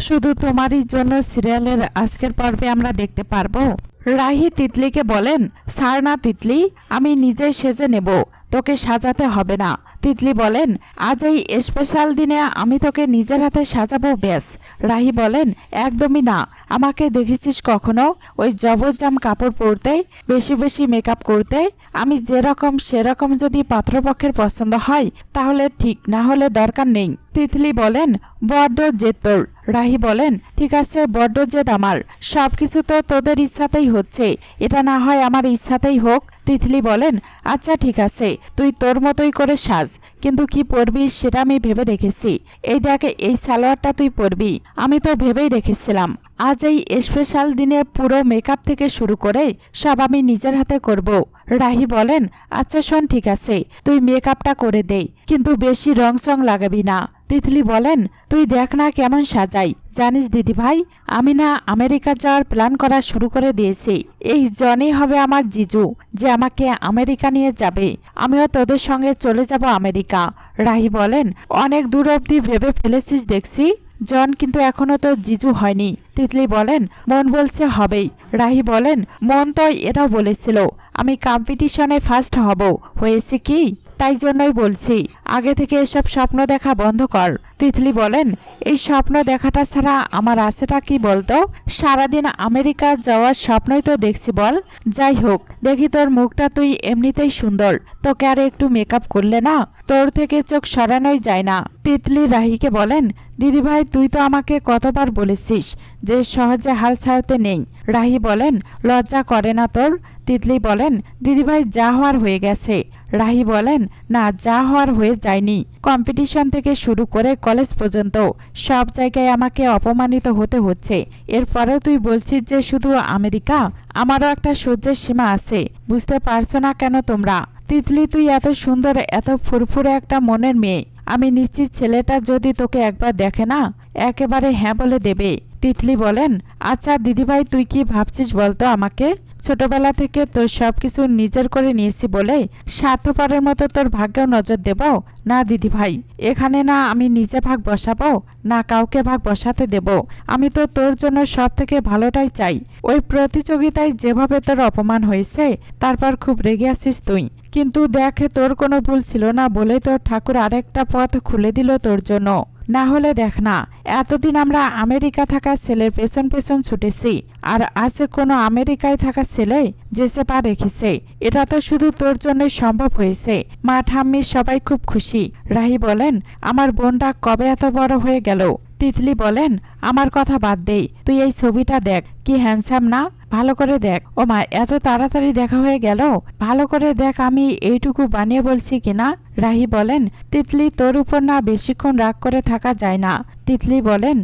শুধু তোমারই জন্য সিরিয়ালের আজকের পর্বে আমরা দেখতে পারবো। রাহি তিতলিকে বলেন, ছাড় না তিতলি, আমি নিজেই সেজে নেব, তোকে সাজাতে হবে না। তিতলি বলেন, আজ এই স্পেশাল দিনে আমি তোকে নিজের হাতে সাজাবো ব্যাস। রাহি বলেন, একদমই না, আমাকে দেখেছিস কখনো ওই জবরজাম কাপড় পরতে, বেশি বেশি মেকআপ করতে? আমি যেরকম সেরকম যদি পাত্রপক্ষের পছন্দ হয় তাহলে ঠিক, না হলে দরকার নেই। তিতলি বলেন, বড্ড জেদ তোর। রাহি বলেন, ঠিক আছে, বড্ড জেদ আমার, সব কিছু তো তোদের ইচ্ছাতেই হচ্ছে, এটা না হয় আমার ইচ্ছাতেই হোক। তিতলি বলেন, আচ্ছা ঠিক আছে, তুই তোর মতোই করে সাজ, কিন্তু কি পরবি সেটা আমি ভেবে রেখেছি। এই দেখ, এই সালোয়ারটা তুই পরবি, আমি তো ভেবেই রেখেছিলাম। আজ এই স্পেশাল দিনে পুরো মেকআপ থেকে শুরু করে সব আমি নিজের হাতে করব। রাহি বলেন, আচ্ছা শোন, ঠিক আছে, তুই মেকআপটা করে দে, কিন্তু বেশি রং সং লাগাবি না। তিতলি বলেন, তুই দেখ না কেমন সাজাই। জানিস দিদি ভাই, আমি না আমেরিকা যাওয়ার প্ল্যান করা শুরু করে দিয়েছি। এই জনই হবে আমার জিজু, যে আমাকে আমেরিকা নিয়ে যাবে। আমিও তোদের সঙ্গে চলে যাব আমেরিকা। রাহি বলেন, অনেক দূর অবধি ভেবে ফেলেছিস দেখছি। জন কিন্তু এখনো তো জিজু হয়নি। তিতলি বলেন, মন বলছে হবেই। রাহি বলেন, মন তো এটাও বলেছিল আমি কম্পিটিশনে ফার্স্ট হব, হয়েছে কি? তাই জন্যই বলছি, আগে থেকে এসব স্বপ্ন দেখা বন্ধ কর। তিতলি বলেন, এই স্বপ্ন দেখাটা ছাড়া আমার আছেটা কি বলতো? সারাদিন আমেরিকা যাওয়ার স্বপ্নই তো দেখছি বল। যাই হোক, দেখি তোর মুখটা, তুই এমনিতেই সুন্দর, তোকে আর একটু মেকআপ করলে না তোর থেকে চোখ সরানোই যায় না। তিতলি রাহিকে বলেন, দিদিভাই তুই তো আমাকে কতবার বলেছিস যে সহজে হাল ছাড়তে নেই। রাহি বলেন, লজ্জা করে না তোর? তিতলি বলেন, দিদিভাই যা হওয়ার হয়ে গেছে। রাহি বলেন, না, যা হওয়ার হয়ে যায়নি। কম্পিটিশন থেকে শুরু করে কলেজ পর্যন্ত সব জায়গায় আমাকে অপমানিত হতে হচ্ছে, এরপরেও তুই বলছিস যে শুধু আমেরিকা? আমারও একটা সহ্যের সীমা আছে, বুঝতে পারছো না কেন তোমরা? তিতলি, তুই এত সুন্দর, এত ফুরফুরে একটা মনের মেয়ে, আমি নিশ্চিত ছেলেটা যদি তোকে একবার দেখে না একেবারে হ্যাঁ বলে দেবে। তিতলি বলেন, আচ্ছা দিদিভাই, তুই কি ভাবছিস বলতো আমাকে? ছোটবেলা থেকে তোর সবকিছু নিজের করে নিয়েছি বলে স্বার্থপরের মতো তোর ভাগ্যেও নজর দেব? না দিদিভাই, এখানে না আমি নিজে ভাগ বসাবো, না কাউকে ভাগ বসাতে দেব। আমি তো তোর জন্য সব থেকে ভালোটাই চাই। ওই প্রতিযোগিতায় যেভাবে তোর অপমান হয়েছে, তারপর খুব রেগে আছিস তুই, কিন্তু দেখ, তোর কোনো ভুল ছিল না বলে তোর ঠাকুর আরেকটা পথ খুলে দিল তোর জন্য। না হলে দেখ না, এতদিন আমরা আমেরিকা থাকা ছেলের পেছন পেছন ছুটেছি, আর আজ কোনো আমেরিকায় থাকা ছেলে যেচে পা রেখেছে। এটা তো শুধু তোর জন্যই সম্ভব হয়েছে। মা ঠাম্মি সবাই খুব খুশি। রাহি বলেন, আমার বোনটা কবে এত বড় হয়ে গেল? তিতলি বলেন, আমার কথা বাদ দে, তুই এই ছবিটা দেখ, কি হ্যান্ডসাম না? ভালো করে দেখ। ও মা, এত তাড়াতাড়ি দেখা হয়ে গেল? ভালো করে দেখ, আমি এইটুকু বানিয়ে বলছি কিনা। রাহি বলেন, তিতলি, তোর উপর না বেশিক্ষণ রাগ করে থাকা যায় না। তিতলি বলেন,